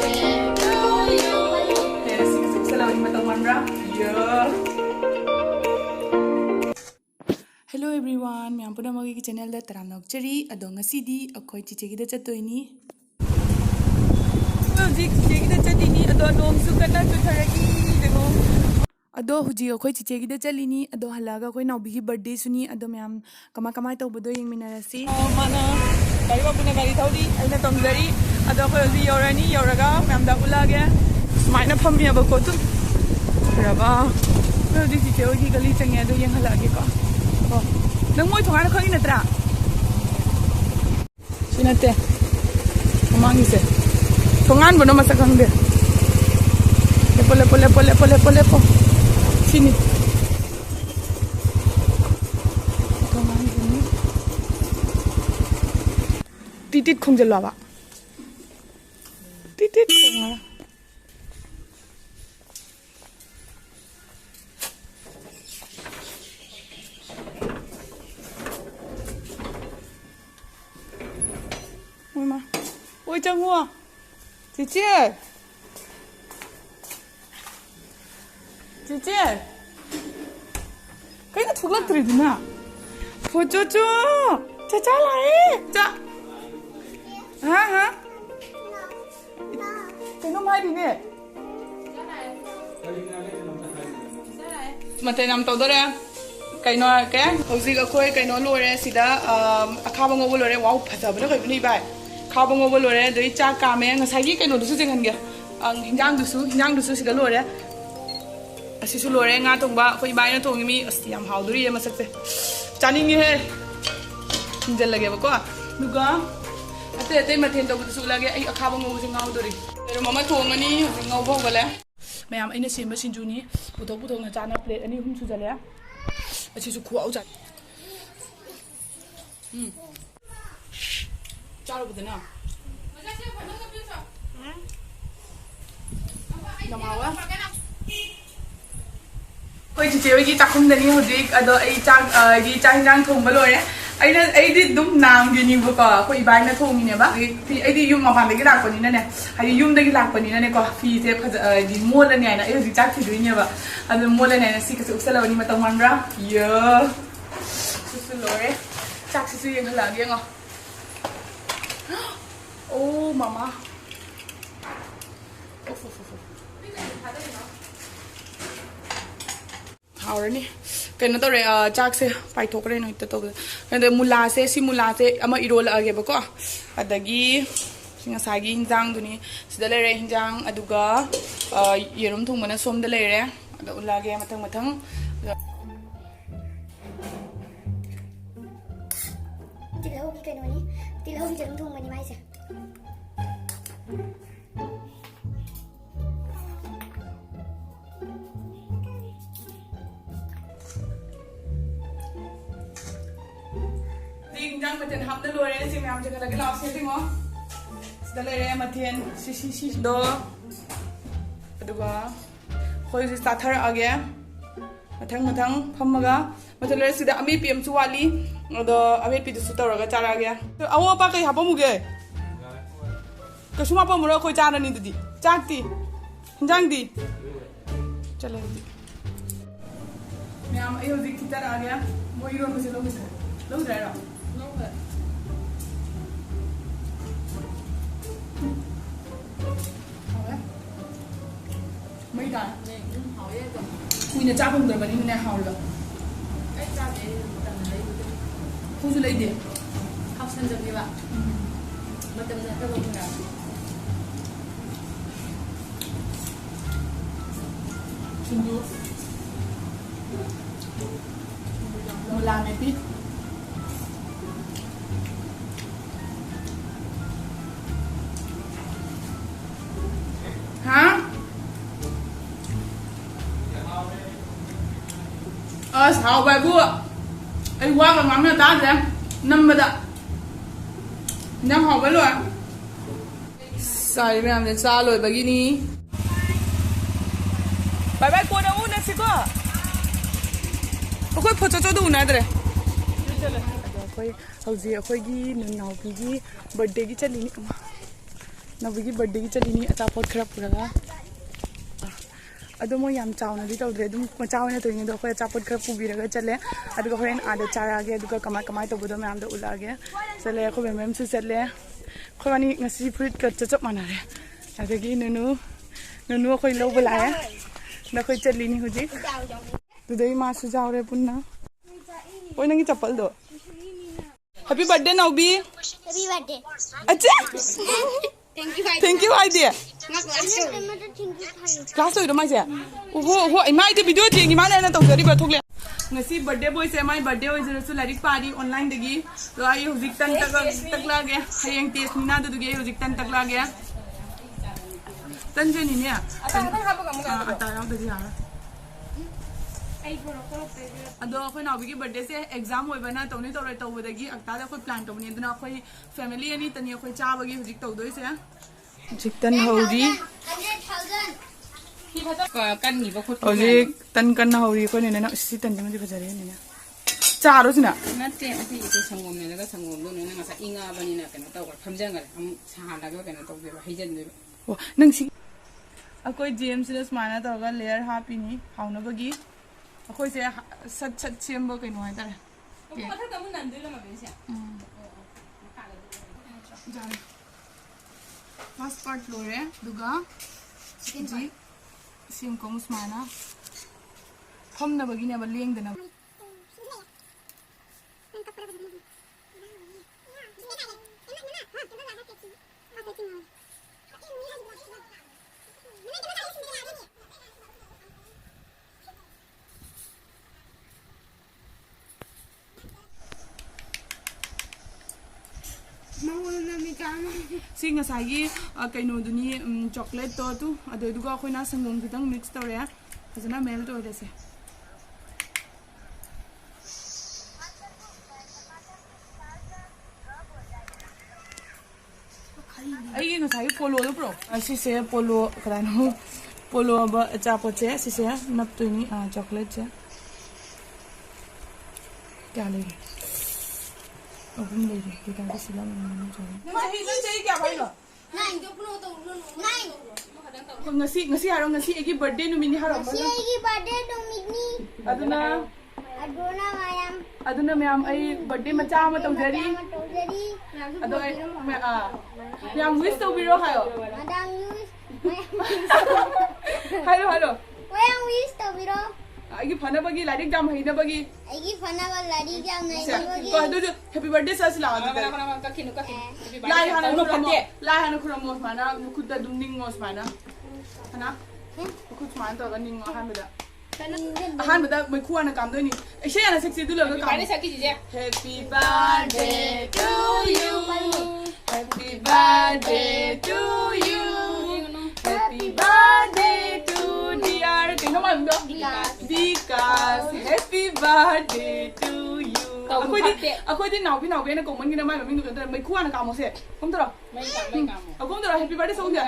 Hello everyone, मैं पुनः मगे की चैनल दा तराम नौकचरी अदो ngasi अखोई चिचे की दा चतोइनी जी चिचे की दा चतीनी अदो नोम सुकना चुथरगी देखो अदो हुजी अखोई चिचे की दा चलीनी अदो हलागा अखोई नाउबी की बर्थडे सुनी अदो मैम कमा तौबदो येंगमिनारसी माना गाड़ी बापुना गाड़ी थौदी अइना तमजरी अदो अखोई हुजी यौरानी यौरागा मैम दा उलागे सुमाइना फम्मियाबा को तुम रबा हुजी चिचे होगी गली चंगे अदो येंगहलागे को नंग मोय थोंगाना खंगी नत्रा सिनते ममांगिसे थोंगान बनो मसा खंगदे लेपो सिनी थोंगान बनो टिटिट खोंजलावा टिटिट खोंगा ôi chào mua chị cái nó thuộc lắc từ gì nè phụ cho cha lại cha hả cái nó mai đi nè mà thầy nằm tàu đó đây cái nó cái hồi gì cái nó lôi ra xí đó khao bằng ngô lôi ra wow phải giờ nó phải đi bài khao bằng ngô lôi ra đấy cha cà mẹ ngày sáng cái nó được sự chân kìa hình dáng được sự cái lôi ra asi su lôi ra ngã thùng ba khơi bài nó thùng mi asi am hào đuôi em mà sắc thế chani nghe he hinjal lगे bako nuga ate mà thêm tàu được sự lगे ai khao bằng ngô sẽ ngao đuôi rồi mama thùng anh đi ngao bao cái lẽ mẹ em anh xem bữa xin chú ní bút thùng là cha nó plate anh đi không chú giờ lẽ chị chú khổ áo cha rồi bữa nào làm áo á coi chị chơi cái chắc không được nhiều gì ở đó ai trang cái trang trang thùng bao rồi ai đi đúng nam cái nhiều bữa coi bài nó thùng như này bác thì ai đi dùng mà phản cái lạc của như này hay đi dùng cái lạc của như này coi phi thế đi mua lên này ai đi chắc thì đuổi nhiều vậy anh mua lên này xí cái sự sẽ là như mà tao mang ra yeah su lore chắc su yang hala dia ngah oh mama hao rồi nè cái nó tao rồi chắc sẽ phải thốt cái này tao cái này mula sẽ si mula sẽ ama irol lagi bako adagi ngasagi hinjang duni sida lere hinjang aduga yerum thung mana som da lere ada ulage matang Tilahog ka no ni. Tilahog dyan thong mani mai sa. Ding jang maten hap na lore si ma'am jaga lagi laos setting mo. Dalere maten si do. Aduga khoi si starter age. Mathang phammaga matalere sida ami pm chuwali ado ame pi su tawraga chara ge awo pa kai hapamuge kasuma pa mura khoi chana ni dudi chakti hinjang di chale ma'am ये होती कितना आ गया वो hero में से लोग जाएगा mấy đàn Quỳnh là cha không được mà đi nè hào rồi không lấy tiền học sinh được như vậy mà tầm này các bạn nào xin chú nó làm này tí hả sao bài vua ai qua còn ngắm người ta rồi năm mươi ạ năm học với rồi sai mẹ làm sao rồi bagi ni bye bye cô đâu nè chị cô cô phô cho đủ này rồi khoi hauji khoi gi nunau pi gi birthday gi chali ni ꯅꯥꯎꯕꯤꯒꯤ ꯕꯔꯊꯗꯦꯒꯤ ꯆꯠꯂꯤꯅꯤ ꯑꯆꯥꯄꯣꯠ ꯈꯔ ꯄꯨꯔꯒ ꯑꯗꯣ ꯃꯣꯏ ꯌꯥꯝ ꯆꯥꯎꯅꯗꯤ ꯇꯧꯗ꯭ꯔꯦ ꯑꯗꯨꯝ ꯃꯆꯥ ꯑꯣꯏꯅ ꯇꯧꯔꯤꯅꯤ ꯑꯗꯣ ꯑꯩꯈꯣꯏ ꯑꯆꯥꯄꯣꯠ ꯈꯔ ꯄꯨꯕꯤꯔꯒ ꯆꯠꯂꯦ ꯑꯗꯨꯒ ꯍꯣꯔꯦꯟ ꯑꯥꯗ ꯆꯥꯔꯛꯑꯒꯦ ꯑꯗꯨꯒ ꯀꯃꯥꯏ ꯇꯧꯕꯗꯣ ꯃꯌꯥꯝꯗ ꯎꯠꯂꯛꯑꯒꯦ ꯆꯠꯂꯦ ꯑꯩꯈꯣꯏ ꯃꯦꯝꯁꯨ ꯆꯠꯂꯦ ꯑꯩꯈꯣꯏ ꯋꯥꯅꯤ ꯉꯁꯤ ꯐꯨꯔꯤꯠꯀ ꯆꯞ ꯃꯥꯟꯅꯔꯦ ꯑꯗꯒꯤ ꯅꯨꯅꯨ ꯑꯩꯈꯣꯏ ꯂꯧꯕ ꯂꯥꯛꯑꯦ ꯅꯈꯣꯏ ꯆꯠꯂꯤꯅꯤ ꯍꯧꯖꯤꯛ ꯑꯗꯨꯗꯩ ꯃꯥꯁꯨ ꯌꯥꯎꯔꯦ ꯄꯨꯟꯅ ꯍꯣꯏ ꯅꯪꯒꯤ ꯆꯄꯜꯗꯣ ꯍꯦꯄꯤ ꯕꯔꯊꯗे ꯅꯥꯎꯕꯤ Happy birthday. ꯑꯆꯥ Thank you. ꯊꯦꯡꯛ ꯌꯨ ꯍꯥꯏꯗꯤ ꯀ꯭ꯂꯥꯁ ꯂꯣꯏꯔꯣ ꯃꯥꯏꯁꯦ ꯍꯣ ꯏꯃꯥꯏꯗꯤ ꯚꯤꯗꯤꯑꯣ ꯌꯦꯡꯉꯤ ꯃꯥꯅ ꯑꯩꯅ ꯇꯧꯖꯔꯤꯕ ꯊꯣꯛꯂꯦ ꯉꯁꯤ ꯕꯔꯊꯗे ꯕꯣꯏꯁꯦ ꯃꯥꯏ ꯕꯔꯊꯗे ꯑꯣꯏꯖꯔꯁꯨ ꯂꯥꯏꯔꯤꯛ ꯄꯥꯔꯤ ꯑꯣꯟꯂꯥꯏꯟꯗꯒꯤ ꯑꯗꯣ ꯑꯩ ꯍꯧꯖꯤꯛ ꯇꯟ ꯇꯛꯂꯛꯑꯒꯦ ꯍꯌꯦꯡ ꯇꯦꯁꯅꯤꯅ ꯑꯗꯨꯗꯨꯒꯤ ꯑꯩ ꯍꯧꯖꯤꯛ ꯇꯟ ꯇꯛꯂꯛꯑꯒꯦ ꯇꯟꯖꯅꯤꯅꯦ ꯑꯇꯥ ꯌꯥꯎꯗꯗꯤ ꯌꯥꯔꯣꯏ ꯑꯗꯣ ꯑꯩꯈꯣꯏ ꯅꯥꯎꯕꯤꯒꯤ ꯕꯔꯊꯗꯦꯁꯦ ꯑꯦꯛꯖꯥꯝ ꯑꯣꯏꯕꯅ ꯇꯧꯅꯤ ꯇꯧꯔꯣꯏ ꯇꯧꯕꯗꯒꯤ ꯑꯛꯇꯥꯗ ꯑꯩꯈꯣꯏ ꯄ꯭ꯂꯥꯟ ꯇꯧꯕꯅꯤ ꯑꯗꯨꯅ ꯑꯩꯈꯣꯏ ꯐꯦꯃꯤꯂꯤ ꯑꯅꯤꯇꯅꯤ ꯑꯩꯈꯣꯏ ꯆꯥꯕꯒꯤ ꯍꯧꯖꯤꯛ ꯇꯧꯗꯣꯏꯁꯦ ꯍꯧꯖꯤꯛ ꯇꯟ ꯍꯧꯔꯤ 100,000. ꯍꯧꯖꯤꯛ ꯇꯟ ꯀꯟꯅ ꯍꯧꯔꯤ ꯑꯩꯈꯣꯏ ꯅꯦꯅ ꯁꯤ ꯇꯟꯗꯨꯃꯗꯤ ꯐꯖꯔꯦ ꯅꯦꯅ ꯆꯥꯔꯣꯁꯤꯅ ꯅꯠꯇꯦ ꯑꯁꯤꯒꯤꯁꯦ ꯁꯪꯒꯣꯝꯅꯦꯅꯒ ꯁꯪꯒꯣꯝꯗꯣ ꯅꯣꯏꯅ ꯉꯁꯥꯏ ꯏꯪꯉꯛꯑꯕꯅꯤꯅ ꯀꯩꯅꯣ ꯇꯧꯈ꯭ꯔꯦ ꯐꯝꯖꯟꯈ꯭ꯔꯦ ꯑꯃꯨꯛ ꯁꯥꯍꯜꯂꯒ ꯀꯩꯅꯣ ꯇꯧꯗꯣꯏꯕ ꯍꯩꯖꯤꯟꯗꯣꯏꯕ ꯑꯣ ꯅꯪ ꯁꯤ ꯑꯩꯈꯣꯏ ꯖꯦꯝꯁꯤꯗ ꯁꯨꯃꯥꯏꯅ ꯇꯧꯔꯒ ꯂꯦꯌꯔ ꯍꯥꯞꯄꯤꯅꯤ ꯍꯥꯎꯅꯕꯒꯤ ꯑꯩꯈꯣꯏꯁꯦ ꯁꯠ ꯁꯦꯝꯕ ꯀꯩꯅꯣ ꯍꯥꯏꯇꯥꯔꯦ ꯃꯊꯛꯇ ꯑꯃꯨꯛ ꯅꯟꯗꯣꯏꯔꯣ ꯃꯕꯦꯟꯁꯦ ꯐꯥꯔꯁ ꯄꯥꯔꯠ ꯂꯣꯏꯔꯦ ꯑꯗꯨꯒ ꯍꯧꯖꯤꯛ ꯁꯦꯝꯀꯣ ꯁꯨꯃꯥꯏꯅ ꯐꯝꯅꯕꯒꯤꯅꯦꯕ ꯂꯦꯡꯗꯅꯕ ꯁꯤ ꯉꯁꯥꯏꯒꯤ ꯀꯩꯅꯣꯗꯨꯅꯤ ꯆꯣꯀ꯭ꯂꯦꯠꯇꯣ ꯑꯗꯨꯗꯨꯒ ꯑꯩꯈꯣꯏꯅ ꯁꯪꯒꯣꯝ ꯈꯤꯇꯪ ꯃꯤꯛꯁ ꯇꯧꯔꯦ ꯐꯖꯅ ꯃꯦꯜꯠ ꯑꯣꯏꯔꯁꯦ ꯑꯩꯒꯤ ꯉꯁꯥꯏꯒꯤ ꯄꯣꯂꯣꯗꯣ ꯄꯨꯔꯣ ꯑꯁꯤꯁꯦ ꯄꯣꯂꯣ ꯀꯗꯥꯏꯅꯣ ꯄꯣꯂꯣ ꯑꯆꯥꯄꯣꯠꯁꯦ ꯁꯤꯁꯦ ꯅꯞꯇꯣꯏꯅꯤ ꯆꯣꯀ꯭ꯂꯦꯠꯁꯦ ꯀꯌꯥ ꯂꯩꯔꯤ ꯑꯍꯨꯝ ꯂꯩꯔꯤ ꯀꯩꯀꯥꯗ ꯁꯤꯜꯂꯝꯃꯅꯤ ꯅꯪ ꯆꯍꯤ ꯀꯌꯥ ꯐꯥꯏꯅꯣ ꯉꯁꯤ ꯍꯥꯏꯔꯣ ꯉꯁꯤ ꯑꯩꯒꯤ ꯕꯔꯊꯗे ꯅꯨꯃꯤꯠꯅꯤ ꯍꯥꯏꯔꯣ ꯑꯗꯨꯅ ꯃꯌꯥꯝ ꯑꯩ ꯕꯔꯊꯗे ꯃꯆꯥ ꯑꯃ ꯇꯧꯖꯔꯤ ꯑꯗꯣ ꯑꯩ ꯃꯌꯥꯝ ꯋꯤꯁ ꯇꯧꯕꯤꯔꯣ ꯍꯥꯏꯌꯣ ꯍꯥꯏꯔꯣ ꯑꯩꯒꯤ ꯐꯅꯕꯒꯤ ꯂꯥꯏꯔꯤꯛ ꯌꯥꯝ ꯍꯩꯅꯕꯒꯤ ꯑꯗꯨꯁꯨ ꯍꯦꯄꯤ ꯕꯔꯊꯗे ꯁꯔꯁꯤ ꯂꯥꯛꯑꯣ ꯂꯥꯏ ꯍꯥꯟꯅ ꯈꯨꯔꯝꯃꯣ ꯁꯨꯃꯥꯏꯅ ꯈꯨꯠꯇ ꯑꯗꯨꯝ ꯅꯤꯡꯉꯣ ꯁꯨꯃꯥꯏꯅ ꯍꯅ ꯈꯨꯠ ꯁꯨꯃꯥꯏꯅ ꯇꯧꯔꯒ ꯅꯤꯡꯉꯣ ꯑꯍꯥꯟꯕꯗ ꯃꯩꯈꯨ ꯍꯥꯟꯅ ꯀꯥꯝꯗꯣꯏꯅꯤ ꯏꯁꯩ ꯍꯥꯟꯅ ꯁꯛꯁꯤ ꯑꯗꯨ ꯂꯣꯏꯔꯒ ꯀꯥꯝ Happy birthday to you Happy birthday to you Happy birthday to dear kino mando Vikas Happy birthday to you akhoi di naubi na komon gina mai mami ndu mai khuana ka mo se kom toro akom toro happy birthday so ya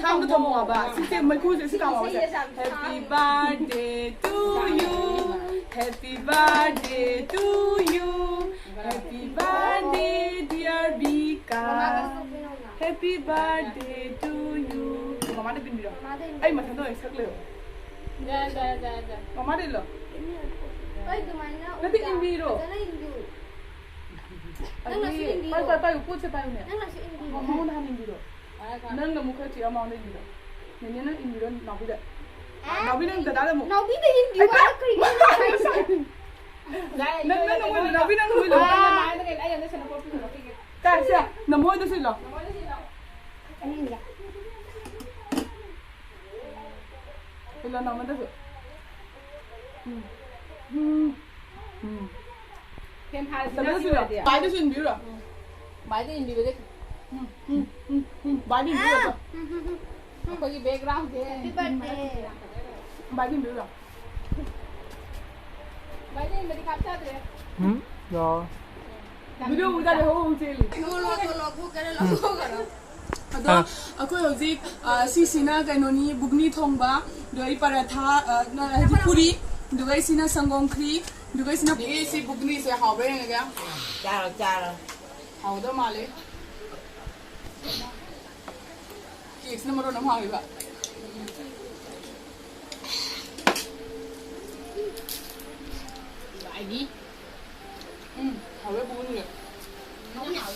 thang du thomo ba si mai khu se ka mo se happy birthday to you Happy birthday to you Happy birthday dear Vikas Happy birthday to you mama de bin biro ai mathan do sak le mama de lo nanti in biro pai pu se pai ne mama na in biro nang na mukha chi ama na in biro ne na in biro na bu de na bi nang da da mo Now we begin to work. nang mo lo ta sia na mo do silo ila na mo do thêm hai ta do silo bai do sin biro bài thì đi về bai din biro có cái background thế bai din biro bài thì mình đi cắm sát rồi rồi video udah deh ho cheli ꯑꯗꯣ ꯑꯩꯈꯣꯏ ꯍꯧꯖꯤꯛ ꯁꯤꯁꯤꯅ ꯀꯩꯅꯣꯅꯤ ꯕꯨꯒꯅꯤ ꯊꯣꯡꯕ ꯑꯗꯨꯒ ꯄꯔꯥꯊꯥ ꯍꯥꯏꯗꯤ ꯄꯨꯔꯤ ꯑꯗꯨꯒ ꯁꯤꯅ ꯁꯪꯒꯣꯝ ꯈ꯭ꯔꯤ ꯑꯗꯨꯒ ꯁꯤꯅ ꯁꯤ ꯕꯨꯒꯅꯤꯁꯦ ꯍꯥꯎꯕ꯭ꯔꯥ ꯌꯦꯡꯉꯒꯦ ꯆꯥꯔꯣ ꯍꯥꯎꯗꯧ ꯃꯥꯜꯂꯦ Cake na maroon ang ba? Lại đi. Hào với bún rồi. Nấu nhậu.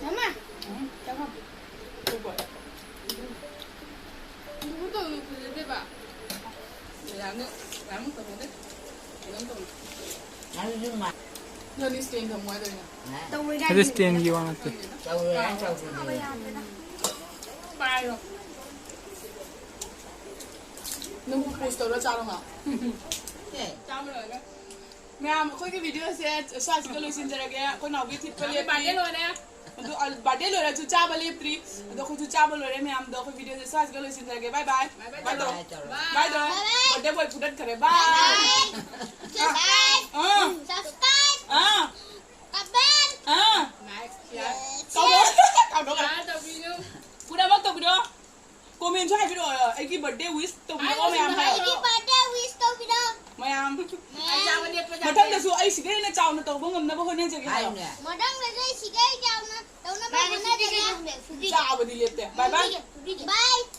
Nấu mà. Chắc không? Không phải. Ibuto di ba? Làm nữa tao đấy. Làm tao. Ăn nhưng mà Giờ đi stain thầm ngoài đây nè. Tao mới ra. Kasi stain giwa natin. trâu rồi ăn trâu rồi. Bye rồi. Nung post tao ra chào không ạ? Chào mày rồi. Ma'am, कोई की video से सास को लुसिन जरा गया कोई नौवी थी पहले Bạn rồi nè. तो बर्थडे लो रहा चुचा बले प्री तो कोई चुचा बोल रहे मैं हम दो कोई वीडियो से सास को लुसिन जरा गया बाय बाय बाय दो बाय दो बर्थडे बॉय पुडत करे बाय हां Subscribe. हां Comment. हां Next. Yeah. cao đó Chào tao video. पूरा वक्त तो वीडियो कमेंट है वीडियो एक की बर्थडे विश तो वीडियो में हम है Happy birthday wish to video. मैं हम Ai chào anh đẹp bây giờ. मतलब दसो आई सिगे ने चाव न तो बंगम न बहने जगह Ai nè. Madam lấy cái xí cái chào nó. Tao nó bao nhiêu cái. चाव दी लेते बाय बाय Bye.